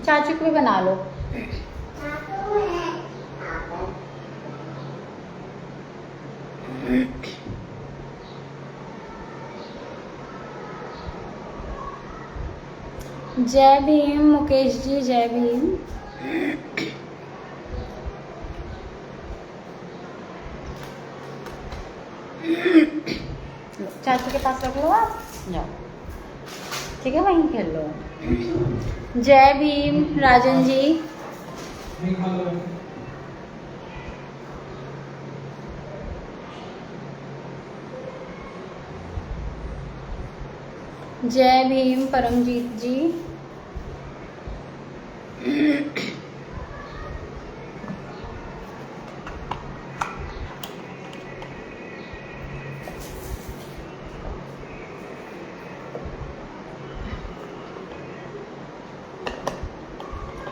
चाचू को भी बना लो। जय भीम मुकेश जी, जय भीम। चाचू के पास रख लो, आप जाओ, ठीक है, वहीं खेल लो। जय भीम राजन जी। जय भीम परमजीत जी।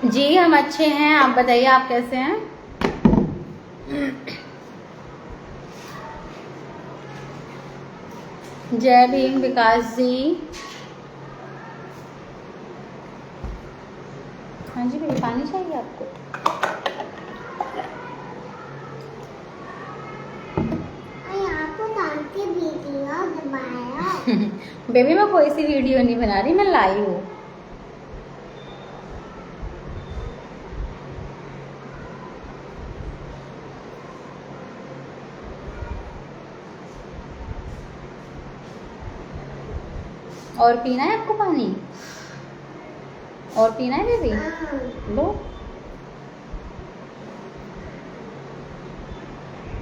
जी हम अच्छे हैं, आप बताइए आप कैसे हैं? जय भीम विकास जी। हाँ जी भैया, पानी चाहिए आपको? बेबी मैं कोई सी वीडियो नहीं बना रही, मैं लाई हूँ। और पीना है आपको पानी? और पीना है बेबी? लो।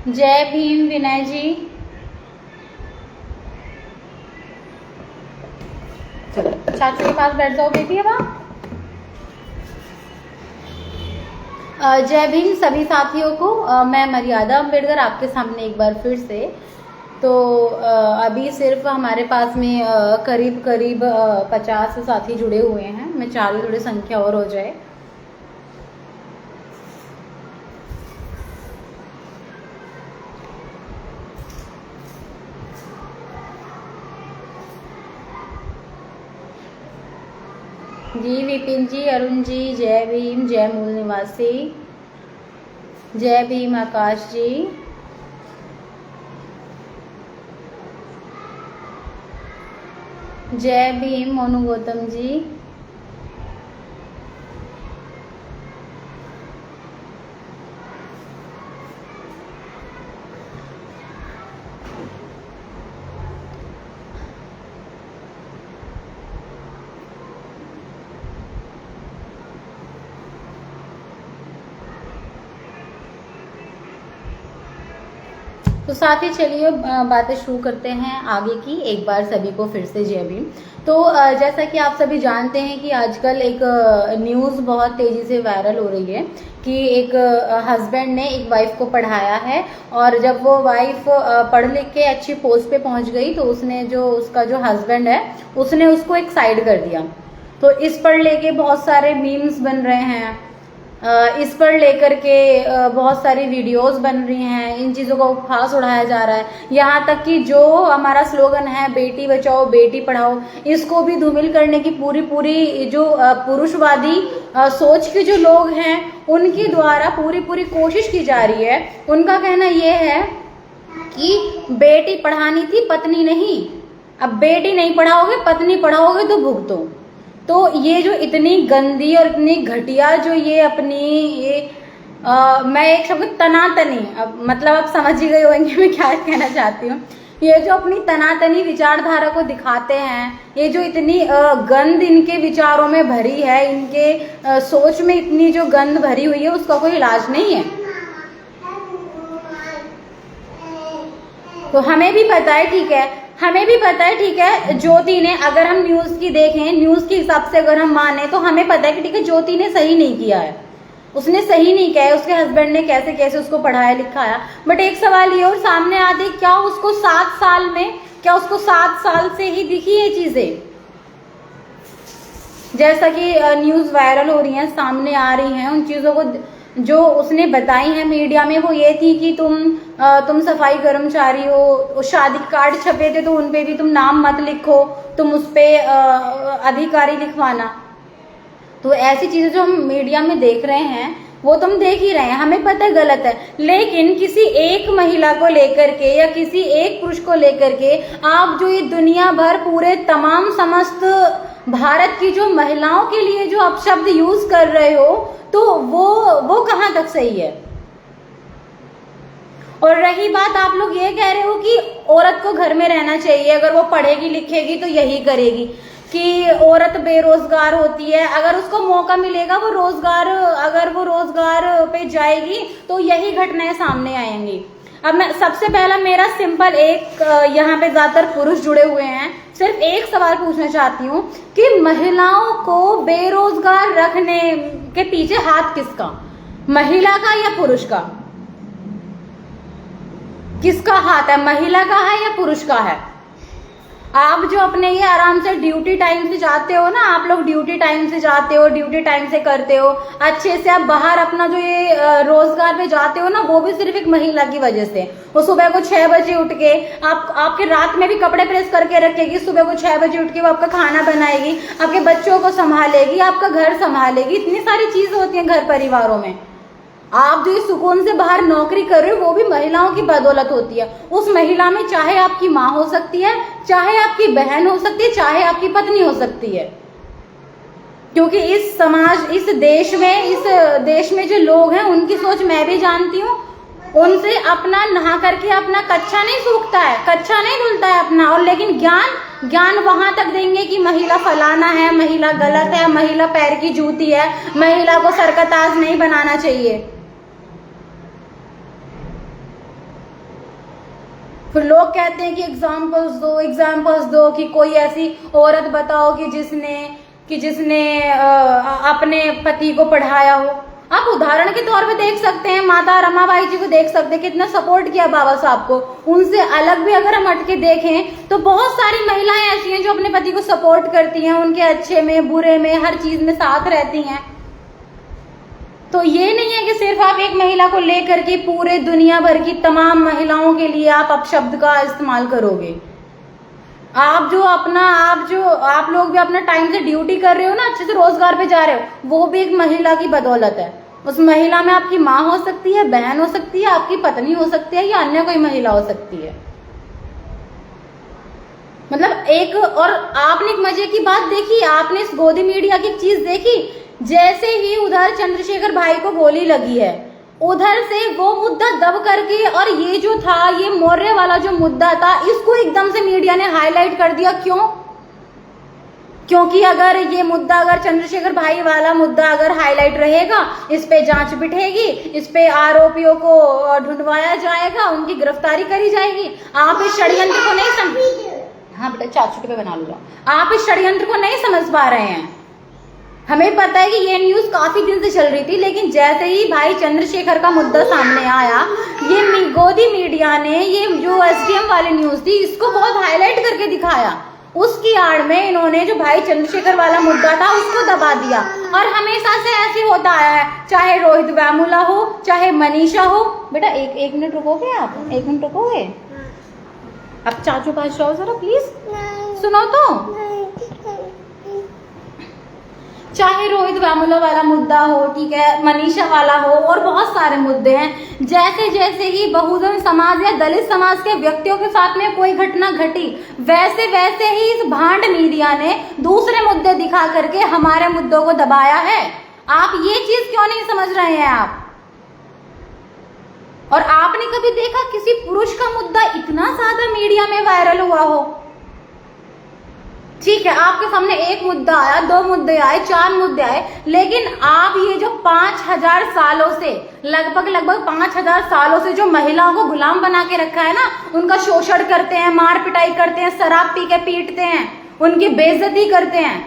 जय भीम विनय जी। चलो चाचू के पास बैठ जाओ बेबी अब आप। जय भीम सभी साथियों को। मैं मर्यादा अम्बेडकर आपके सामने एक बार फिर से। तो अभी सिर्फ हमारे पास में करीब करीब 50 साथी जुड़े हुए हैं। मैं चाह रही थोड़ी संख्या और हो जाए। जी विपिन जी, अरुण जी, जय भीम, जय मूल निवासी, जय भीम आकाश जी। जय भीम मोनू गौतम जी। तो साथ ही चलिए बातें शुरू करते हैं आगे की। एक बार सभी को फिर से जय भीम। तो जैसा कि आप सभी जानते हैं कि आजकल एक न्यूज़ बहुत तेज़ी से वायरल हो रही है कि एक हस्बैंड ने एक वाइफ को पढ़ाया है, और जब वो वाइफ पढ़ लिख के अच्छी पोस्ट पे पहुंच गई तो उसने उसका जो हस्बैंड है उसने उसको एक साइड कर दिया। तो इस पर लेके बहुत सारे मीम्स बन रहे हैं, इस पर लेकर के बहुत सारी वीडियोस बन रही हैं, इन चीज़ों का उपहास उड़ाया जा रहा है। यहाँ तक कि जो हमारा स्लोगन है बेटी बचाओ बेटी पढ़ाओ, इसको भी धूमिल करने की पूरी जो पुरुषवादी सोच के जो लोग हैं उनके द्वारा पूरी कोशिश की जा रही है। उनका कहना यह है कि बेटी पढ़ानी थी पत्नी नहीं, अब बेटी नहीं पढ़ाओगे पत्नी पढ़ाओगे तो भुगतो। तो ये जो इतनी गंदी और इतनी घटिया जो ये अपनी मैं एक शब्द तनातनी, अब मतलब आप समझ ही गए होंगे मैं क्या कहना चाहती हूँ। ये जो अपनी तनातनी विचारधारा को दिखाते हैं, ये जो इतनी गंद इनके विचारों में भरी है, इनके सोच में इतनी जो गंद भरी हुई है, उसका कोई इलाज नहीं है। तो हमें भी पता है, ठीक है, हमें भी पता है, ठीक है, ज्योति ने, अगर हम न्यूज की देखें, न्यूज के हिसाब से अगर हम माने तो हमें पता है कि ठीक है ज्योति ने सही नहीं किया है, उसने सही नहीं किया है, उसके हस्बैंड ने कैसे कैसे उसको पढ़ाया लिखाया। बट एक सवाल ये और सामने आते, क्या उसको 7 साल में, क्या उसको 7 साल से ही दिखी ये चीजें? जैसा कि न्यूज वायरल हो रही है, सामने आ रही हैं, उन चीजों को जो उसने बताई है मीडिया में वो ये थी कि तुम सफाई कर्मचारी हो, शादी कार्ड छपे थे तो उन पे भी तुम नाम मत लिखो, तुम उस पे अधिकारी लिखवाना। तो ऐसी चीजें जो हम मीडिया में देख रहे हैं वो तो हम देख ही रहे हैं, हमें पता है गलत है, लेकिन किसी एक महिला को लेकर के या किसी एक पुरुष को लेकर के आप जो ये दुनिया भर पूरे तमाम समस्त भारत की जो महिलाओं के लिए जो आप शब्द यूज कर रहे हो, तो वो कहाँ तक सही है। और रही बात, आप लोग ये कह रहे हो कि औरत को घर में रहना चाहिए, अगर वो पढ़ेगी लिखेगी तो यही करेगी, कि औरत बेरोजगार होती है, अगर उसको मौका मिलेगा वो रोजगार, अगर वो रोजगार पे जाएगी तो यही घटनाएं सामने आएंगी। अब मैं सबसे पहला मेरा सिंपल एक, यहाँ पे ज्यादातर पुरुष जुड़े हुए हैं, सिर्फ एक सवाल पूछना चाहती हूँ कि महिलाओं को बेरोजगार रखने के पीछे हाथ किसका, महिला का या पुरुष का? किसका हाथ है, महिला का है या पुरुष का है? आप जो अपने ये आराम से ड्यूटी टाइम से जाते हो ना, आप लोग ड्यूटी टाइम से जाते हो, ड्यूटी टाइम से करते हो, अच्छे से आप बाहर अपना जो ये रोजगार पे जाते हो ना, वो भी सिर्फ एक महिला की वजह से। वो सुबह को 6 बजे उठ के आपके रात में भी कपड़े प्रेस करके रखेगी, सुबह को 6 बजे उठ के वो आपका खाना बनाएगी, आपके बच्चों को संभालेगी, आपका घर संभालेगी, इतनी सारी चीजें होती हैं घर परिवारों में। आप जो इस सुकून से बाहर नौकरी कर रहे हो वो भी महिलाओं की बदौलत होती है। उस महिला में चाहे आपकी माँ हो सकती है, चाहे आपकी बहन हो सकती है, चाहे आपकी पत्नी हो सकती है, क्योंकि इस समाज, इस देश में जो लोग हैं उनकी सोच मैं भी जानती हूँ। उनसे अपना नहा करके अपना कच्चा नहीं सूखता है, कच्चा नहीं धुलता है अपना, और लेकिन ज्ञान वहां तक देंगे कि महिला फलाना है, महिला गलत है, महिला पैर की जूती है, महिला को सर का ताज नहीं बनाना चाहिए। फिर लोग कहते हैं कि एग्जाम्पल्स दो कि कोई ऐसी औरत बताओ कि जिसने अपने पति को पढ़ाया हो। आप उदाहरण के तौर पे देख सकते हैं, माता रमाबाई जी को देख सकते हैं, कितना सपोर्ट किया बाबा साहब को। उनसे अलग भी अगर हम हट के देखें तो बहुत सारी महिलाएं ऐसी हैं जो अपने पति को सपोर्ट करती हैं, उनके अच्छे में बुरे में हर चीज में साथ रहती हैं। तो ये नहीं है कि सिर्फ आप एक महिला को लेकर के पूरे दुनिया भर की तमाम महिलाओं के लिए आप अपशब्द का इस्तेमाल करोगे। आप लोग भी अपना टाइम से ड्यूटी कर रहे हो ना, अच्छे से रोजगार पे जा रहे हो, वो भी एक महिला की बदौलत है। उस महिला में आपकी माँ हो सकती है, बहन हो सकती है, आपकी पत्नी हो सकती है, या अन्य कोई महिला हो सकती है। मतलब एक, और आपने एक मजे की बात देखी, आपने इस गोदी मीडिया की चीज देखी, जैसे ही उधर चंद्रशेखर भाई को गोली लगी है, उधर से वो मुद्दा दब करके, और ये जो था, ये मौर्य वाला जो मुद्दा था, इसको एकदम से मीडिया ने हाईलाइट कर दिया। क्यों? क्योंकि अगर ये मुद्दा, अगर चंद्रशेखर भाई वाला मुद्दा अगर हाईलाइट रहेगा, इस पे जांच बिठेगी, इस पे आरोपियों को ढूंढवाया जाएगा, उनकी गिरफ्तारी करी जाएगी। आप इस षड्यंत्र को नहीं समझ, हाँ बेटा चाचू पे बना लूंगा, आप इस षड्यंत्र को नहीं समझ पा रहे हैं। हमें पता है कि ये न्यूज काफी दिन से चल रही थी, लेकिन जैसे ही भाई चंद्रशेखर का मुद्दा सामने आया, ये गोदी मीडिया ने ये जो एसडीएम वाली न्यूज थी, इसको बहुत हाईलाइट करके दिखाया। उसकी आड़ में इन्होंने जो भाई चंद्रशेखर वाला मुद्दा था उसको दबा दिया, और हमेशा से ऐसे होता आया है, चाहे रोहित वेमुला हो, चाहे मनीषा हो। बेटा एक मिनट रुकोगे आप, 1 मिनट रुकोगे? अब चाचू पास जाओ जरा प्लीज, सुनो तो। चाहे रोहित वेमुला वाला मुद्दा हो, ठीक है, मनीषा वाला हो, और बहुत सारे मुद्दे हैं। जैसे जैसे ही बहुजन समाज या दलित समाज के व्यक्तियों के साथ में कोई घटना घटी, वैसे वैसे ही इस भांड मीडिया ने दूसरे मुद्दे दिखा करके हमारे मुद्दों को दबाया है। आप ये चीज क्यों नहीं समझ रहे हैं आप? और आपने कभी देखा किसी पुरुष का मुद्दा इतना ज्यादा मीडिया में वायरल हुआ हो? ठीक है, आपके सामने एक मुद्दा आया, 2 मुद्दे आए, 4 मुद्दे आए, लेकिन आप ये जो 5000 सालों से, लगभग 5000 सालों से जो महिलाओं को गुलाम बना के रखा है ना, उनका शोषण करते हैं, मार पिटाई करते हैं, शराब पी के पीटते हैं, उनकी बेइज्जती करते हैं।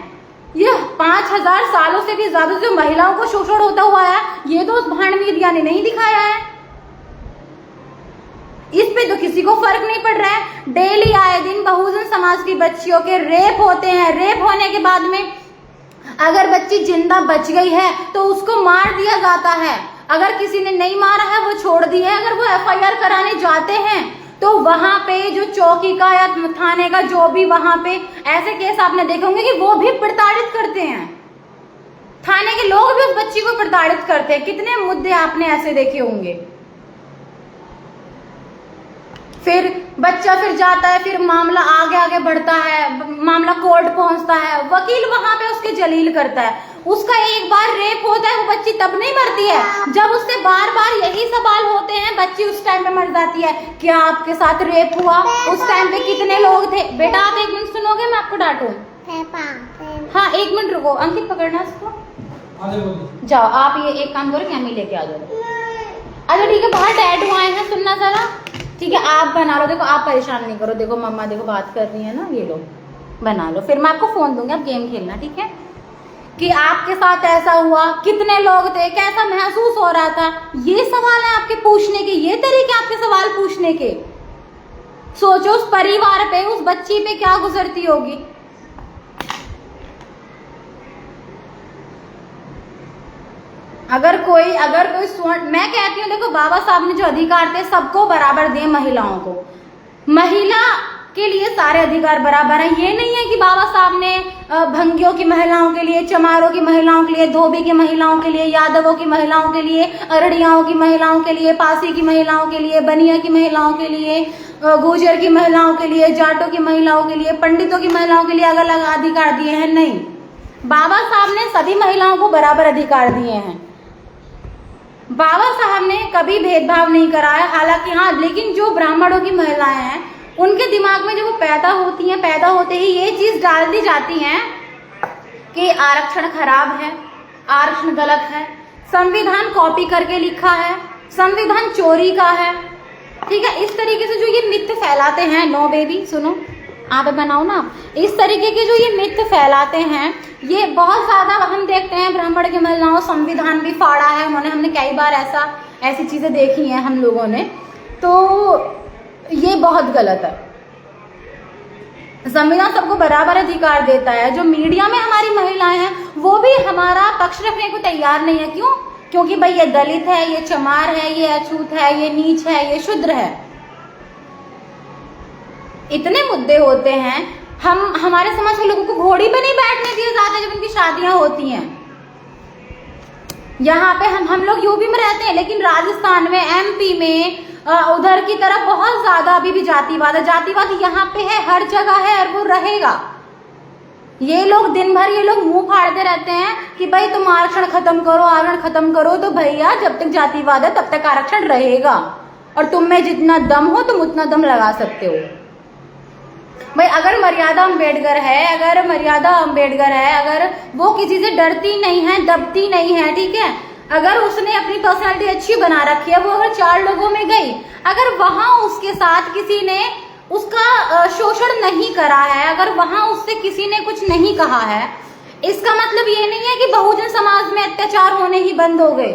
ये 5000 सालों से भी ज्यादा जो महिलाओं को शोषण होता हुआ है, ये तो उस भांड मीडिया ने नहीं दिखाया है। इस पे तो किसी को फर्क नहीं पड़ रहा है। डेली आए दिन बहुजन समाज की बच्चियों के रेप होते हैं। रेप होने के बाद में अगर बच्ची जिंदा बच गई है तो उसको मार दिया जाता है। अगर किसी ने नहीं मारा है वो छोड़ दी है, अगर वो एफआईआर कराने जाते हैं तो वहां पे जो चौकी का या थाने का जो भी वहां पे ऐसे केस आपने देखे होंगे कि वो भी प्रताड़ित करते हैं। थाने के लोग भी उस बच्ची को प्रताड़ित करते हैं। कितने मुद्दे आपने ऐसे देखे होंगे। फिर बच्चा फिर जाता है, फिर मामला आगे आगे बढ़ता है, मामला कोर्ट पहुंचता है, वकील वहां पे उसके जलील करता है। उसका एक बार रेप होता है, वो बच्ची तब नहीं मरती है जब उससे बार बार यही सवाल होते हैं, बच्ची उस टाइम पे मर जाती है। क्या आपके साथ रेप हुआ? उस टाइम पे कितने लोग थे? बेटा आप 1 मिनट सुनोगे, मैं आपको डांटू? हाँ 1 मिनट रुको, अंकित पकड़ना इसको। जाओ आप ये एक काम करो, कैमी लेके आ जाओ। अच्छा ठीक है, बाहर डैड आए हैं, सुनना जरा। ठीक है आप बना लो, देखो आप परेशान नहीं करो, देखो मम्मा देखो बात कर रही है ना, ये लो बना लो, फिर मैं आपको फोन दूंगी, आप गेम खेलना, ठीक है? कि आपके साथ ऐसा हुआ, कितने लोग थे, कैसा महसूस हो रहा था, ये सवाल है आपके पूछने के, ये तरीके आपके सवाल पूछने के। सोचो उस परिवार पे, उस बच्ची पे क्या गुजरती होगी। अगर कोई मैं कहती हूँ देखो, बाबा साहब ने जो अधिकार थे सबको बराबर दिए, महिलाओं को, महिला के लिए सारे अधिकार बराबर हैं। ये नहीं है कि बाबा साहब ने भंगियों की महिलाओं के लिए, चमारों की महिलाओं के लिए, धोबी की महिलाओं के लिए, यादवों की महिलाओं के लिए, अरड़ियाओं की महिलाओं के लिए, पासी की महिलाओं के लिए, बनिया की महिलाओं के लिए, गुर्जर की महिलाओं के लिए, जाटों की महिलाओं के लिए, पंडितों की महिलाओं के लिए अलग अलग अधिकार दिए हैं। नहीं, बाबा साहब ने सभी महिलाओं को बराबर अधिकार दिए हैं। बाबा साहब ने कभी भेदभाव नहीं करा है। हालांकि हाँ, लेकिन जो ब्राह्मणों की महिलाएं हैं उनके दिमाग में जब वो पैदा होती हैं, पैदा होते ही ये चीज डाल दी जाती है कि आरक्षण खराब है, आरक्षण गलत है, संविधान कॉपी करके लिखा है, संविधान चोरी का है। ठीक है, इस तरीके से जो ये मिथ फैलाते हैं, नो बेबी सुनो, आप बनाओ ना, इस तरीके के जो ये मिथ फैलाते हैं, ये बहुत ज्यादा हम देखते हैं। ब्राह्मण की महिलाओं संविधान भी फाड़ा है उन्होंने, हमने कई बार ऐसी चीजें देखी हैं हम लोगों ने, तो ये बहुत गलत है। संविधान सबको बराबर अधिकार देता है। जो मीडिया में हमारी महिलाएं हैं वो भी हमारा पक्ष रखने को तैयार नहीं है। क्यों? क्योंकि भाई ये दलित है, ये चमार है, ये अछूत है, ये नीच है, ये शूद्र है। इतने मुद्दे होते हैं। हमारे समाज के लोगों को घोड़ी पे नहीं बैठने दिए जाते जब उनकी शादियां होती हैं। यहाँ पे हम लोग यूपी में रहते हैं, लेकिन राजस्थान में, एमपी में, उधर की तरफ बहुत ज्यादा अभी भी जातिवाद है। जातिवाद यहाँ पे है, हर जगह है और वो रहेगा। ये लोग दिन भर ये लोग मुंह फाड़ते रहते हैं कि भाई तुम आरक्षण खत्म करो, आरक्षण खत्म करो। तो भैया जब तक जातिवाद है तब तक आरक्षण रहेगा, और तुम में जितना दम हो तुम उतना दम लगा सकते हो। भाई अगर मर्यादा अम्बेडकर है, अगर वो किसी से डरती नहीं है, दबती नहीं है, ठीक है, अगर उसने अपनी पर्सनालिटी अच्छी बना रखी है, वो अगर 4 लोगों में गई, अगर वहां उसके साथ किसी ने उसका शोषण नहीं करा है, अगर वहां उससे किसी ने कुछ नहीं कहा है, इसका मतलब ये नहीं है कि बहुजन समाज में अत्याचार होने ही बंद हो गए।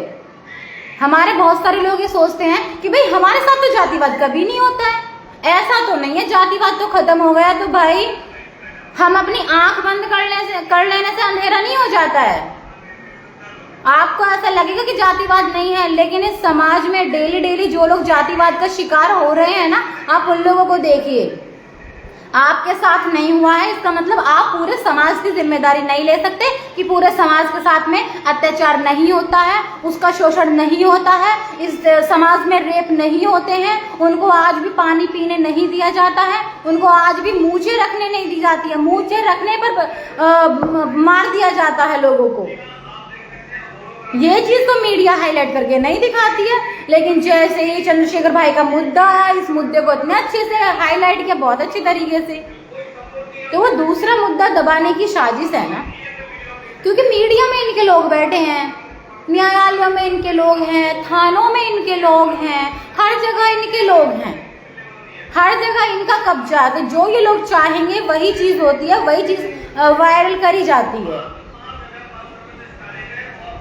हमारे बहुत सारे लोग ये सोचते हैं कि भाई हमारे साथ तो जातिवाद कभी नहीं होता है। ऐसा तो नहीं है, जातिवाद तो खत्म हो गया। तो भाई हम अपनी आंख बंद कर लेने से अंधेरा नहीं हो जाता है। आपको ऐसा लगेगा कि जातिवाद नहीं है, लेकिन इस समाज में डेली जो लोग जातिवाद का शिकार हो रहे हैं ना, आप उन लोगों को देखिए। आपके साथ नहीं हुआ है इसका मतलब आप पूरे समाज की जिम्मेदारी नहीं ले सकते कि पूरे समाज के साथ में अत्याचार नहीं होता है, उसका शोषण नहीं होता है, इस समाज में रेप नहीं होते हैं, उनको आज भी पानी पीने नहीं दिया जाता है, उनको आज भी मूछें रखने नहीं दी जाती है, मूछें रखने पर मार दिया जाता है लोगों को। ये चीज तो मीडिया हाईलाइट करके नहीं दिखाती है, लेकिन जैसे ही चंद्रशेखर भाई का मुद्दा है, इस मुद्दे को इतने अच्छे से हाईलाइट किया, बहुत अच्छी तरीके से, तो वो दूसरा मुद्दा दबाने की साजिश है ना। क्योंकि मीडिया में इनके लोग बैठे हैं, न्यायालयों में इनके लोग हैं, थानों में इनके लोग हैं, हर जगह इनके लोग हैं, हर जगह इनका कब्जा है। तो जो ये लोग चाहेंगे वही चीज होती है, वही चीज वायरल करी जाती है।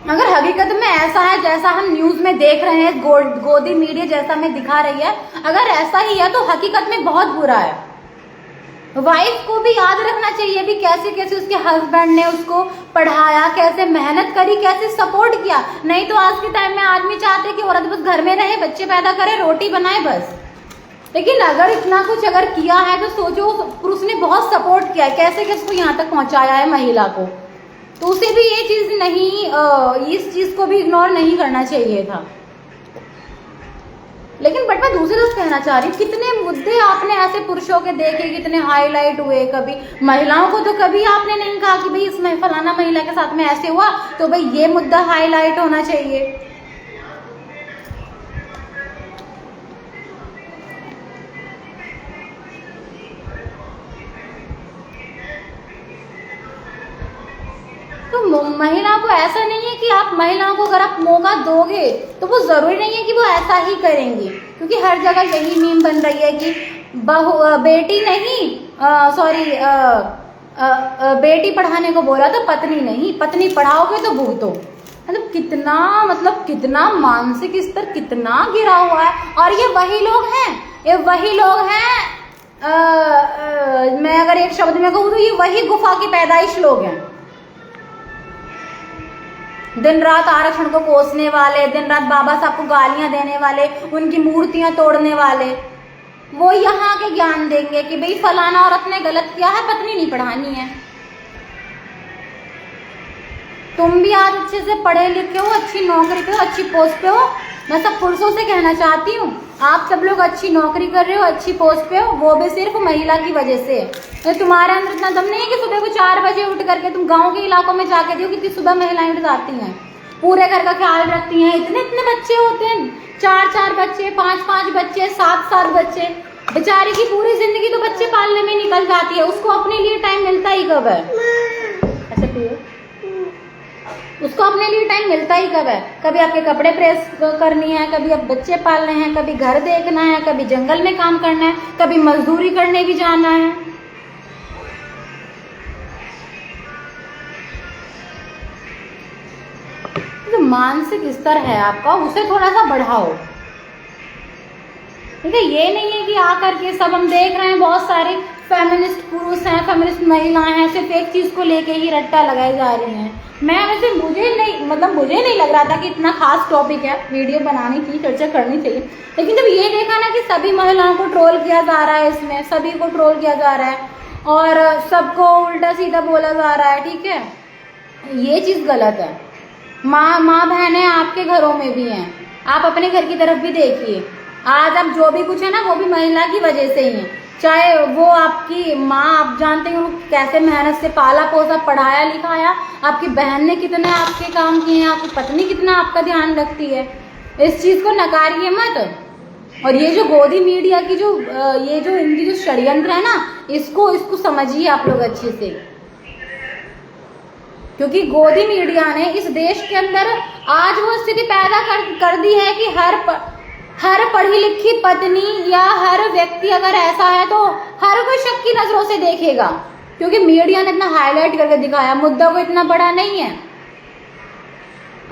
अगर हकीकत में ऐसा है जैसा हम न्यूज में देख रहे हैं, गोदी मीडिया जैसा हमें दिखा रही है, अगर ऐसा ही है तो हकीकत में बहुत बुरा है। वाइफ को भी याद रखना चाहिए भी कैसे कैसे उसके हस्बैंड ने उसको पढ़ाया, कैसे मेहनत करी, कैसे सपोर्ट किया। नहीं तो आज के टाइम में आदमी चाहते कि औरत बस घर में रहे, बच्चे पैदा करे, रोटी बनाए बस। लेकिन अगर इतना कुछ अगर किया है तो सोचो पुरुष ने बहुत सपोर्ट किया है, कैसे कैसे उसको यहाँ तक पहुंचाया है महिला को। तो उसे भी ये चीज नहीं, इस चीज को भी इग्नोर नहीं करना चाहिए था। लेकिन बट मैं दूसरी तरफ कहना चाह रही हूँ, कितने मुद्दे आपने ऐसे पुरुषों के देखे, कितने हाईलाइट हुए। कभी महिलाओं को तो कभी आपने नहीं कहा कि भाई इस फलाना महिला के साथ में ऐसे हुआ तो भाई ये मुद्दा हाईलाइट होना चाहिए। तो महिला को ऐसा नहीं है कि आप महिलाओं को अगर आप मौका दोगे तो वो जरूरी नहीं है कि वो ऐसा ही करेंगी, क्योंकि हर जगह यही मीम बन रही है कि बेटी नहीं, सॉरी, बेटी पढ़ाने को बोला तो पत्नी नहीं, पत्नी पढ़ाओगे तो भूतो। मतलब कितना मानसिक स्तर कितना गिरा हुआ है। और ये वही लोग हैं, मैं अगर एक शब्द में कहूँ तो ये वही गुफा की पैदाइश लोग हैं। दिन रात आरक्षण को कोसने वाले, दिन रात बाबा साहब को गालियां देने वाले, उनकी मूर्तियां तोड़ने वाले, वो यहाँ के ज्ञान देंगे कि भाई फलाना औरत ने गलत किया है, पत्नी नहीं पढ़ानी है। तुम भी आज अच्छे से पढ़े लिखे हो, अच्छी नौकरी पे हो, अच्छी पोस्ट पे हो। मैं सब पुरुषों से कहना चाहती हूँ, आप सब लोग अच्छी नौकरी कर रहे हो, अच्छी पोस्ट पे हो, वो भी सिर्फ महिला की वजह से। तो तुम्हारे अंदर इतना दम नहीं है कि सुबह को 4 बजे उठ करके तुम गांव के इलाकों में जाके देखो कितनी सुबह महिलाएं उठ जाती हैं, पूरे घर का ख्याल रखती हैं। इतने बच्चे होते हैं, 4 बच्चे, 5 बच्चे, 7 बच्चे। बेचारी की पूरी जिंदगी तो बच्चे पालने में निकल जाती है, उसको अपने लिए टाइम मिलता ही कब है? अच्छा पियो, उसको अपने लिए टाइम मिलता ही कब है? कभी आपके कपड़े प्रेस करनी है, कभी आप बच्चे पालने हैं, कभी घर देखना है, कभी जंगल में काम करना है, कभी मजदूरी करने भी जाना है। जो मानसिक स्तर है आपका उसे थोड़ा सा बढ़ाओ, ठीक है? ये नहीं है कि आकर के सब हम देख रहे हैं बहुत सारे फेमिनिस्ट पुरुष हैं, फेमिनिस्ट महिलाएं हैं, सिर्फ एक चीज को लेके ही रट्टा लगाई जा रही हैं। मैं वैसे मुझे नहीं लग रहा था कि इतना खास टॉपिक है वीडियो बनाने की, चर्चा करनी चाहिए। लेकिन जब ये देखा ना कि सभी महिलाओं को ट्रोल किया जा रहा है, इसमें सभी को ट्रोल किया जा रहा है और सबको उल्टा सीधा बोला जा रहा है, ठीक है, ये चीज गलत है। माँ बहनें आपके घरों में भी हैं, आप अपने घर की तरफ भी देखिए। आज आप जो भी कुछ है ना वो भी महिला की वजह से ही है। चाहे वो आपकी माँ, आप जानते हैं उनको कैसे मेहनत से पाला पोसा, पढ़ाया लिखाया, आपकी बहन ने कितने आपके काम किए हैं, आपकी पत्नी कितना आपका ध्यान रखती है। इस चीज को नकारिए मत। और ये जो गोदी मीडिया की ये जो इनकी जो षड्यंत्र है ना, इसको समझिए आप लोग अच्छे से, क्योंकि गोदी मीडिया ने इस देश के अंदर आज वो स्थिति पैदा कर दी है कि हर पढ़ी लिखी पत्नी या हर व्यक्ति अगर ऐसा है तो हर कोई शक की नजरों से देखेगा, क्योंकि मीडिया ने इतना हाईलाइट करके दिखाया। मुद्दा को इतना बड़ा नहीं है।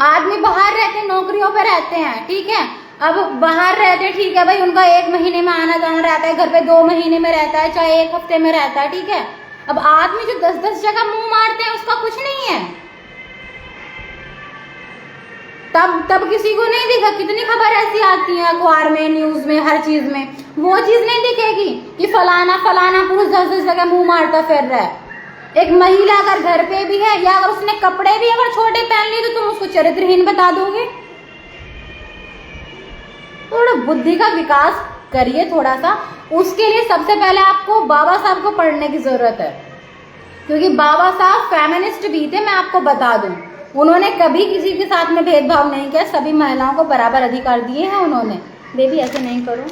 आदमी बाहर रहते हैं, नौकरियों पे रहते हैं, ठीक है, अब बाहर रहते हैं, ठीक है भाई, उनका 1 महीने में आना जाना रहता है, घर पे 2 महीने में रहता है, चाहे 1 हफ्ते में रहता है, ठीक है। अब आदमी जो 10-10 जगह मुंह मारते हैं उसका कुछ नहीं है। तब किसी को नहीं दिखा, कितनी खबर ऐसी आती है अखबार में, न्यूज में, हर चीज में, वो चीज नहीं दिखेगी कि फलाना पुरुष 10-10 जगह मुंह मारता फिर रहा है। एक महिला अगर घर पे भी है या अगर उसने कपड़े भी अगर छोटे पहन लिए तो तुम उसको चरित्रहीन बता दोगे। थोड़ा बुद्धि का विकास करिए थोड़ा सा। उसके लिए सबसे पहले आपको बाबा साहब को पढ़ने की जरूरत है, क्योंकि बाबा साहब फेमिनिस्ट भी थे। मैं आपको बता दूं, उन्होंने कभी किसी के साथ में भेदभाव नहीं किया, सभी महिलाओं को बराबर अधिकार दिए हैं उन्होंने। बेबी ऐसे नहीं करो।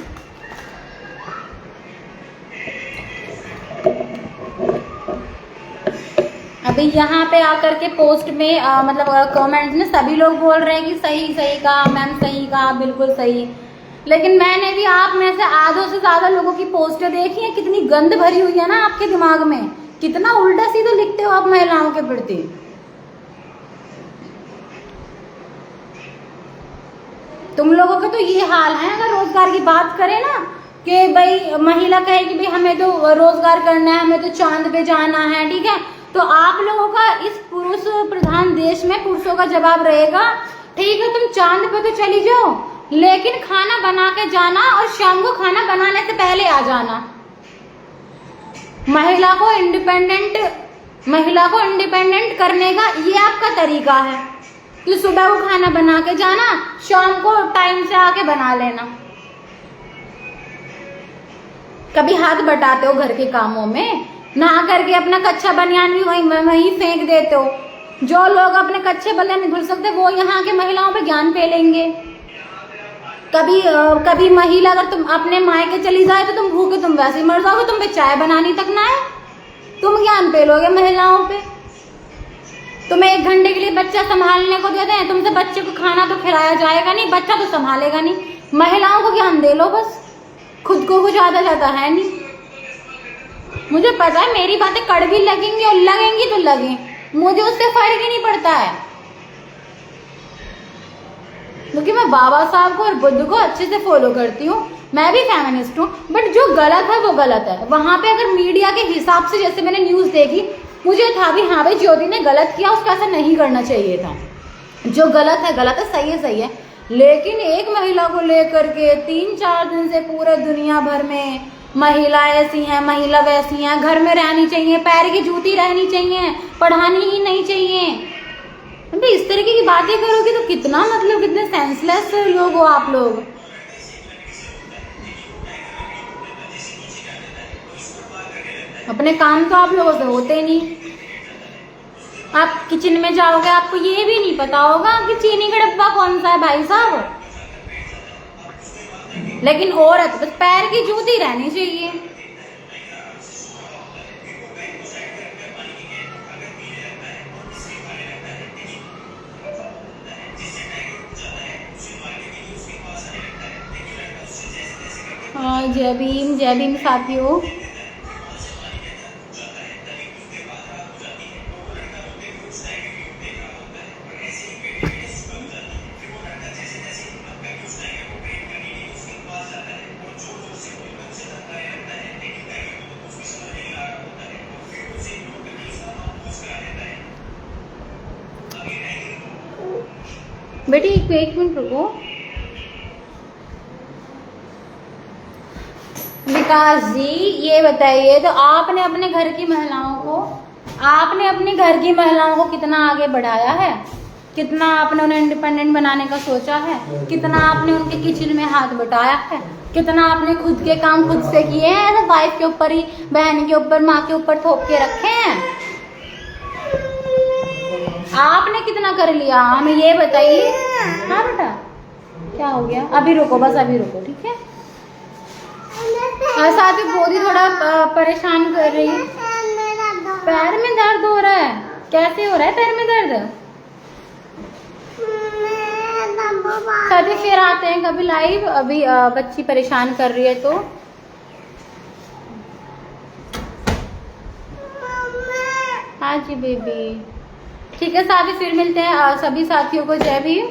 अभी यहाँ पे आकर के पोस्ट में मतलब कमेंट्स में सभी लोग बोल रहे हैं कि सही कहा मैम, सही कहा, बिल्कुल सही। लेकिन मैंने भी आप में से आधों से ज्यादा लोगों की पोस्टें देखी है, कितनी गंद भरी हुई है ना आपके दिमाग में, कितना उल्टा सीधा लिखते हो आप महिलाओं के प्रति। तुम लोगों का तो ये हाल है। अगर रोजगार की बात करें ना कि भाई महिला कहे कि भाई हमें तो रोजगार करना है, हमें तो चांद पे जाना है, ठीक है, तो आप लोगों का इस पुरुष प्रधान देश में पुरुषों का जवाब रहेगा, ठीक है तुम चांद पे तो चली जाओ, लेकिन खाना बना के जाना और शाम को खाना बनाने से पहले आ जाना। महिला को इंडिपेंडेंट महिला को इंडिपेंडेंट करने का ये आपका तरीका है कि सुबह को खाना बना के जाना, शाम को टाइम से आके बना लेना। कभी हाथ बटाते हो घर के कामों में? नहा करके अपना कच्चा बनियान भी वहीं फेंक देते हो। जो लोग अपने कच्चे बनियान नहीं धुल सकते वो यहाँ के महिलाओं पे ज्ञान फैलेंगे। कभी महिला अगर तुम अपने मायके चली जाए तो तुम भूखे तुम वैसे ही मर जाओगे, तुम पे चाय बनानी तक ना है, तुम ज्ञान फैलोगे महिलाओं पे। तुम्हें 1 घंटे के लिए बच्चा संभालने को दे दें, तुमसे बच्चे को खाना तो खिलाया जाएगा नहीं, बच्चा तो संभालेगा नहीं। महिलाओं को ज्ञान दे लो बस, खुद को कुछ ज्यादा ज्यादा है नहीं। मुझे पता है मेरी बातें कड़वी लगेंगी और लगेंगी तो लगे, मुझे उससे फर्क ही नहीं पड़ता है, क्योंकि मैं बाबा साहब को और बुद्ध को अच्छे से फॉलो करती हूँ। मैं भी फेमिनिस्ट हूँ, बट जो गलत है वो गलत है। वहां पे अगर मीडिया के हिसाब से जैसे मैंने न्यूज देखी, मुझे था भी हाँ भाई ज्योति ने गलत किया, उसको ऐसा नहीं करना चाहिए था। जो गलत है गलत है, सही है सही है, लेकिन एक महिला को लेकर के 3-4 दिन से पूरे दुनिया भर में महिला ऐसी हैं, महिला वैसी हैं, घर में रहनी चाहिए, पैर की जूती रहनी चाहिए, पढ़ानी ही नहीं चाहिए। अबे इस तरीके की बातें करोगे तो कितना मतलब कितने सेंसलेस लोग हो आप लोग। अपने काम तो आप लोगों से होते ही नहीं। आप किचन में जाओगे आपको ये भी नहीं पता होगा कि चीनी का डब्बा कौन सा है भाई साहब। लेकिन औरत बस पैर की जूती रहनी चाहिए। जय भीम साथियों। बेटी एक मिनट रुको। विकास जी ये बताइए, तो आपने अपने घर की महिलाओं को कितना आगे बढ़ाया है? कितना आपने उन्हें इंडिपेंडेंट बनाने का सोचा है? कितना आपने उनके किचन में हाथ बटाया है? कितना आपने खुद के काम खुद से किए हैं? वाइफ के ऊपर ही, बहन के ऊपर, माँ के ऊपर थोप के रखे हैं? आपने कितना कर लिया हमें ये बताइए। हाँ बेटा क्या हो गया? अभी रुको, बस अभी रुको, ठीक है। साथ ही गोदी थोड़ा परेशान कर रही है। पैर में दर्द हो रहा है? कैसे हो रहा है पैर में दर्द? कभी फिर आते हैं कभी लाइव। अभी बच्ची परेशान कर रही है तो हाँ जी बेबी, ठीक है। साथी फिर मिलते हैं। सभी साथियों को जय भीम।